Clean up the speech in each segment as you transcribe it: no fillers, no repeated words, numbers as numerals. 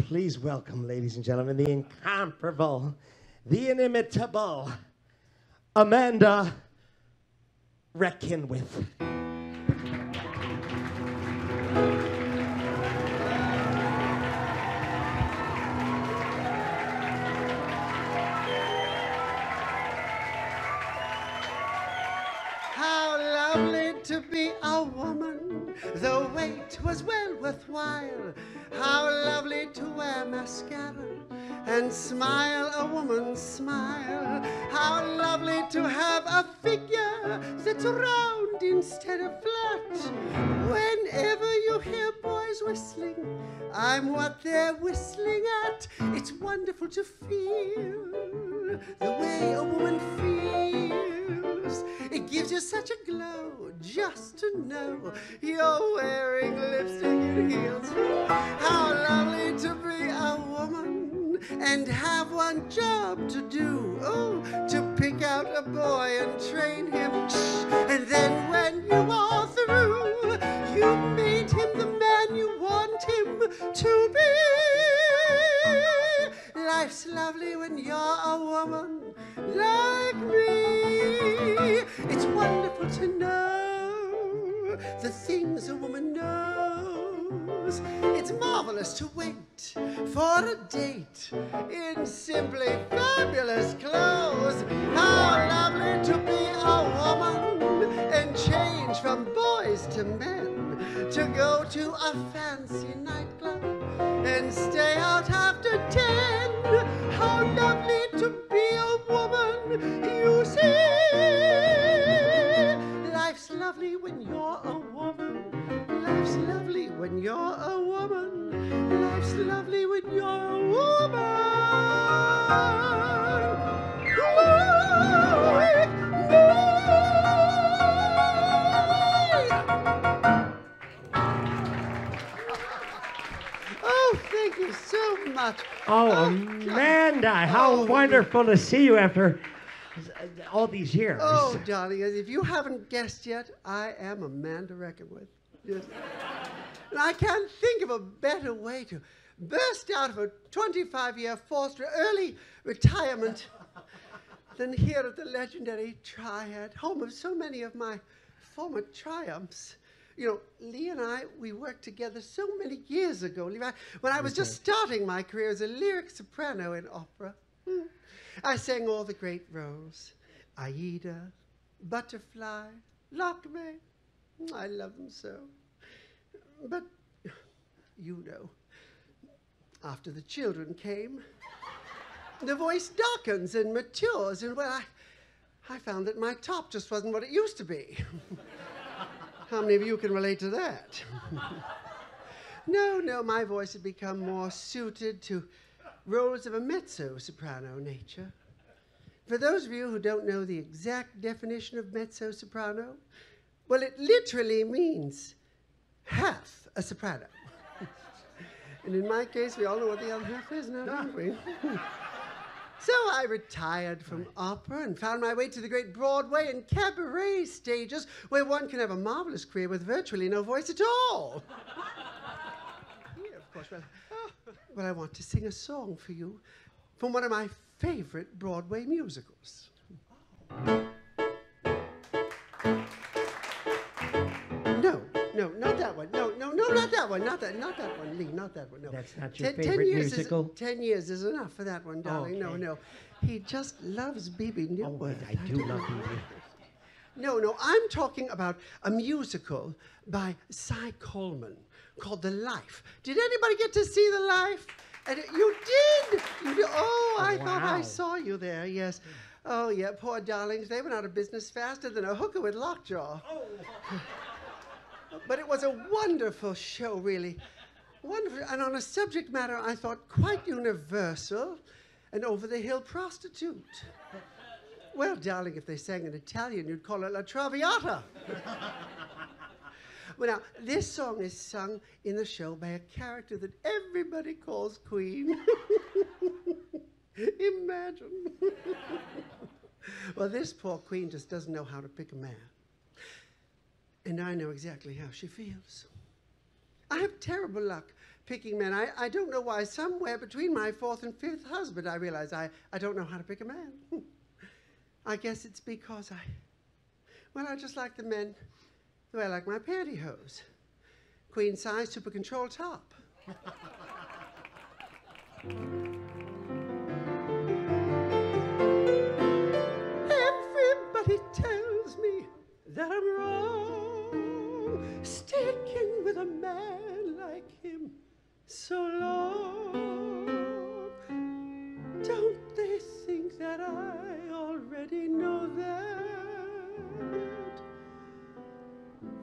Please welcome, ladies and gentlemen, the incomparable, the inimitable, Amanda Reckonwith. How lovely to be a woman, the wait was well worthwhile. How lovely to wear mascara and smile a woman's smile. How lovely to have a figure that's round instead of flat. Whenever you hear boys whistling, I'm what they're whistling at. It's wonderful to feel the way a woman feels. It gives you such a glow just to know you're wearing lipstick and heels. How lovely to be a woman and have one job to do. Oh, to pick out a boy and train him. And then when you are through, you made him the man you want him to be. Life's lovely when you're a woman like me. It's wonderful to know the things a woman knows. It's marvelous to wait for a date in simply fabulous clothes. How lovely to be a woman and change from boys to men, to go to a fancy nightclub and stay out after 10. How lovely to be a woman, you see. Life's lovely when you're a woman. Life's lovely when you're a woman. Life's lovely when you're a woman. Oh, thank you so much. Oh, Amanda, how wonderful to see you after all these years. Oh, darling, if you haven't guessed yet, I am Amanda Reckonwith. Yes. And I can't think of a better way to burst out of a 25-year forced early retirement than here at the legendary Triad, home of so many of my former triumphs. You know, Lee and I, we worked together so many years ago, Lee, when I was just starting my career as a lyric soprano in opera. I sang all the great roles. Aida, Butterfly, Lakme. I love them so. But, you know, after the children came, the voice darkens and matures, and well, I found that my top just wasn't what it used to be. How many of you can relate to that? No, my voice had become more suited to roles of a mezzo-soprano nature. For those of you who don't know the exact definition of mezzo-soprano, well, it literally means half a soprano. And in my case, we all know what the other half is now, don't we? So I retired from opera and found my way to the great Broadway and cabaret stages where one can have a marvelous career with virtually no voice at all. Here, of course, well, I want to sing a song for you from one of my favorite Broadway musicals. No, not that one. No, not that one. Not that one, Lee. Not that one. No. That's not your favorite musical? 10 years is enough for that one, darling. Okay. No. He just loves B.B. Newworth. I do love B.B. No, I'm talking about a musical by Cy Coleman called The Life. Did anybody get to see The Life? And you did. Oh, I thought I saw you there. Yes. Oh, yeah. Poor darlings. They went out of business faster than a hooker with lockjaw. Oh. But it was a wonderful show, really. Wonderful. And on a subject matter I thought quite universal, an over-the-hill prostitute. Well, darling, if they sang in Italian, you'd call it La Traviata. Well, now, this song is sung in the show by a character that everybody calls Queen. Imagine. Well, this poor Queen just doesn't know how to pick a man. And I know exactly how she feels. I have terrible luck picking men. I don't know why. Somewhere between my fourth and fifth husband, I realize I don't know how to pick a man. I guess it's because I just like the men the way I like my pantyhose. Queen size, super control top. Everybody tells me that I'm wrong, sticking with a man like him so long. Don't they think that I already know that?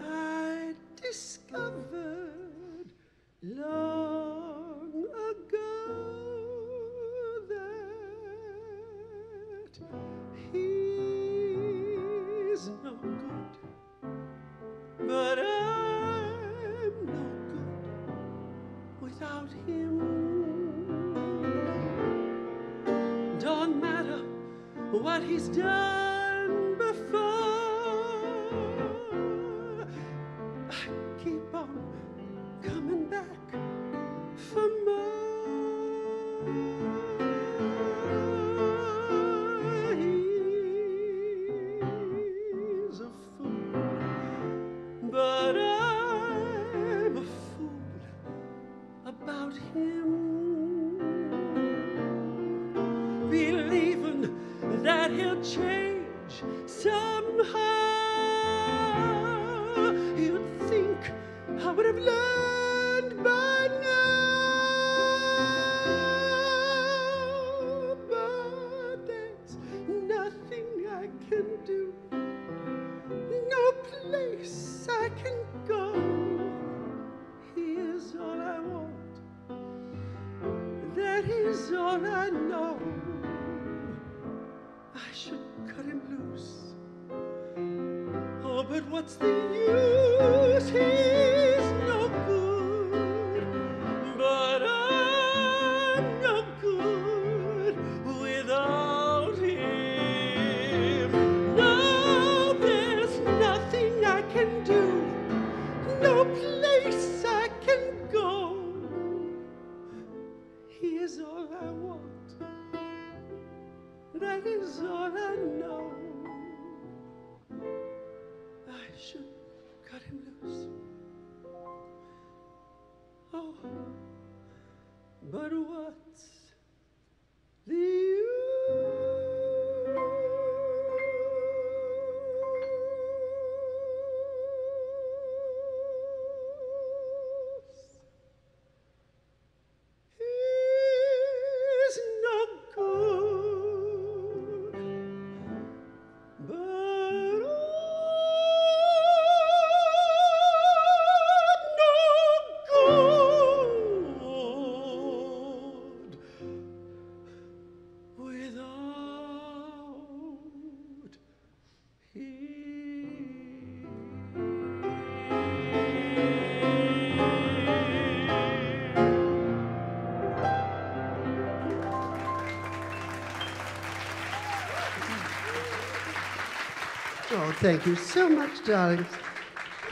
I discovered long ago that he's no good, but I'm no good without him. Don't matter what he's done before, I keep on coming back for more. He's a fool, but I'm a fool about him. Believing that he'll change somehow. You'd think I would have learned by now, but there's nothing I can do, no place I can go. He is all I want, that is all I know. I should cut him loose. Oh, but what's the use? He's no good, but I'm no good without him. No, there's nothing I can do, no place I can go. He is all I want, that is all I know. I should cut him loose. Oh, but what's the use? He's no good, but oh, thank you so much, darling.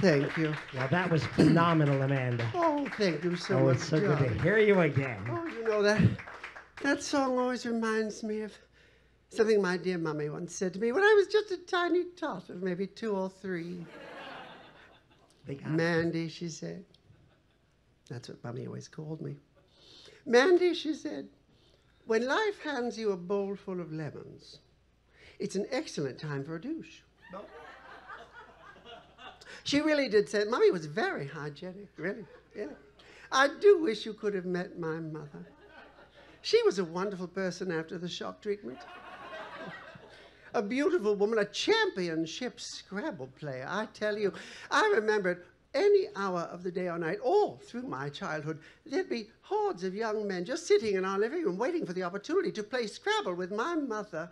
Thank you. Well, that was phenomenal, Amanda. Oh, thank you so Oh, much, it's so good to darling. hear you again. Oh, you know that song always reminds me of something my dear mummy once said to me when I was just a tiny tot of maybe 2 or 3. Mandy, she said. That's what mummy always called me. Mandy, she said, when life hands you a bowl full of lemons, it's an excellent time for a douche. She really did say, Mummy was very hygienic, really. I do wish you could have met my mother. She was a wonderful person after the shock treatment. A beautiful woman, a championship Scrabble player. I tell you, I remembered any hour of the day or night, all through my childhood, there'd be hordes of young men just sitting in our living room waiting for the opportunity to play Scrabble with my mother.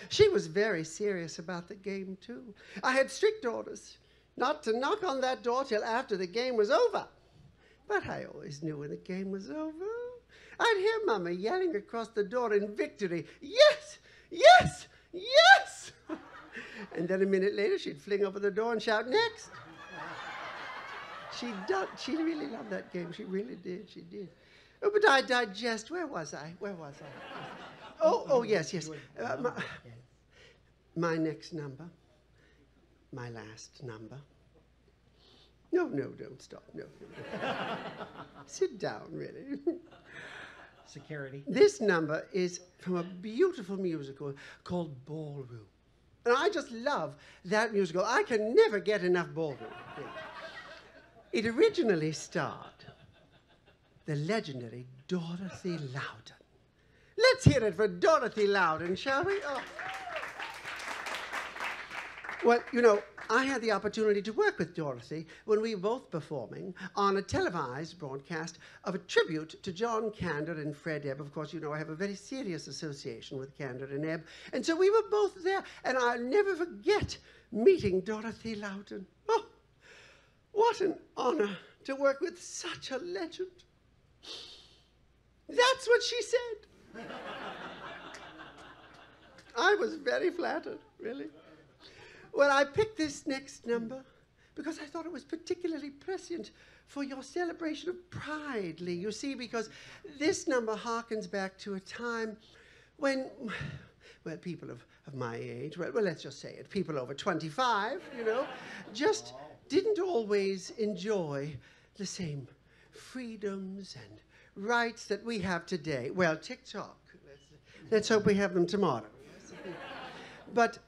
She was very serious about the game, too. I had strict orders not to knock on that door till after the game was over. But I always knew when the game was over. I'd hear Mama yelling across the door in victory, "Yes! Yes! Yes!" And then a minute later, she'd fling open the door and shout, "Next!" She really loved that game. She really did. She did. Oh, but I digest. Where was I? Oh, yes. My next number. My last number. No, don't stop. No. Sit down, really. Security. This number is from a beautiful musical called Ballroom. And I just love that musical. I can never get enough Ballroom. It originally starred the legendary Dorothy Loudon. Let's hear it for Dorothy Loudon, shall we? Oh. Well, you know, I had the opportunity to work with Dorothy when we were both performing on a televised broadcast of a tribute to John Kander and Fred Ebb. Of course, you know, I have a very serious association with Kander and Ebb. And so we were both there, and I'll never forget meeting Dorothy Loudon. Oh, what an honor to work with such a legend. That's what she said. I was very flattered, really. Well, I picked this next number because I thought it was particularly prescient for your celebration of Pride, Lee. You see, because this number harkens back to a time when, well, people of my age, well, let's just say it, people over 25, you know, just didn't always enjoy the same freedoms and rights that we have today. Well, TikTok. Let's hope we have them tomorrow. But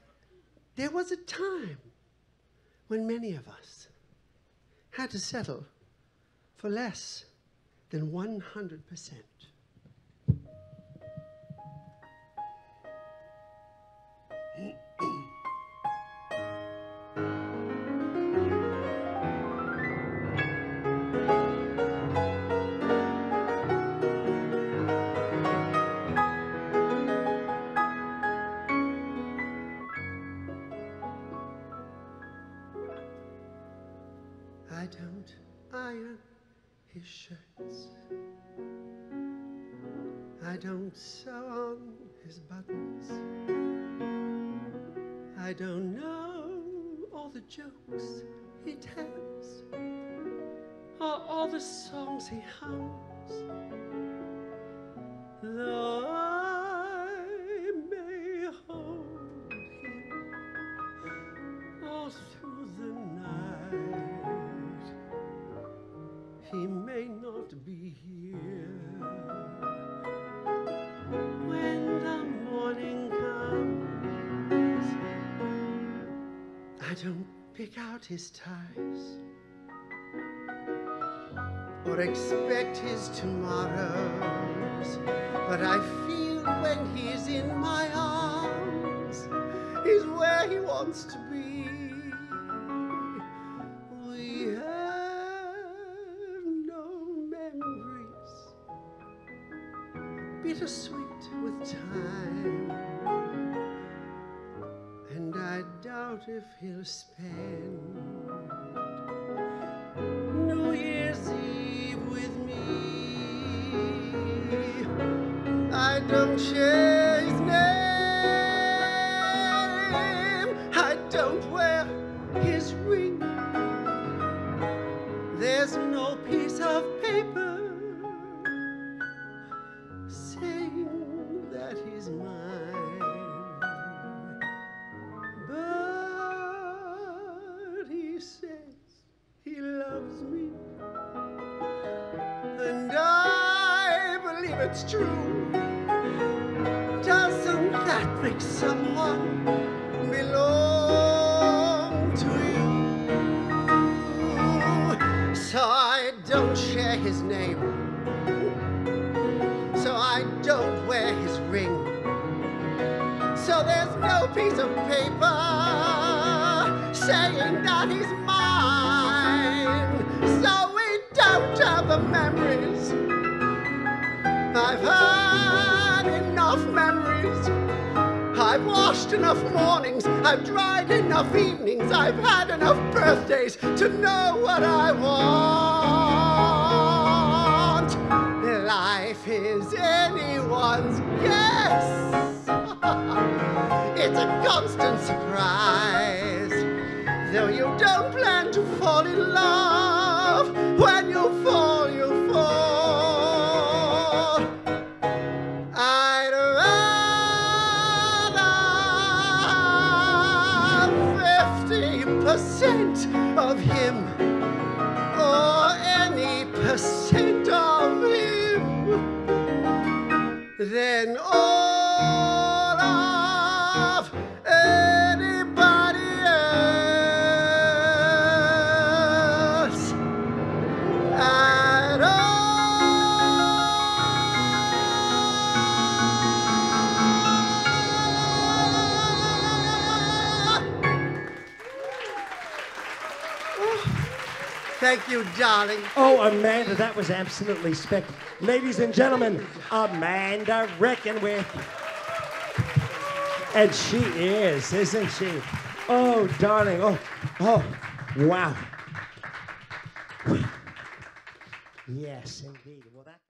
there was a time when many of us had to settle for less than 100%. I don't iron his shirts. I don't sew on his buttons. I don't know all the jokes he tells or all the songs he hums. Though I may hold him all through the night, he may not be here when the morning comes. I don't pick out his ties or expect his tomorrows, but I feel when he's in my arms, he's where he wants to be. We have no memories, bittersweet with time, and I doubt if he'll spend New Year's Eve with me. I don't share his name, I don't wear his ring. There's no piece of paper saying that he's mine, but he says he loves me, and I believe it's true. Doesn't that make someone belong to you? So I don't share his name, so I don't wear his ring, so there's no piece of paper saying that he's mine. So we don't have the memories. I've had enough memories. I've washed enough mornings, I've dried enough evenings, I've had enough birthdays to know what I want. Life is anyone's guess. It's a constant surprise. Though you don't plan to fall in love, than all of anybody else at all. Thank you, darling. Oh, Amanda, that was absolutely spectacular. Ladies and gentlemen, Amanda Reckonwith. And she is, isn't she? Oh, darling. Oh, wow. Yes, indeed. Well, that.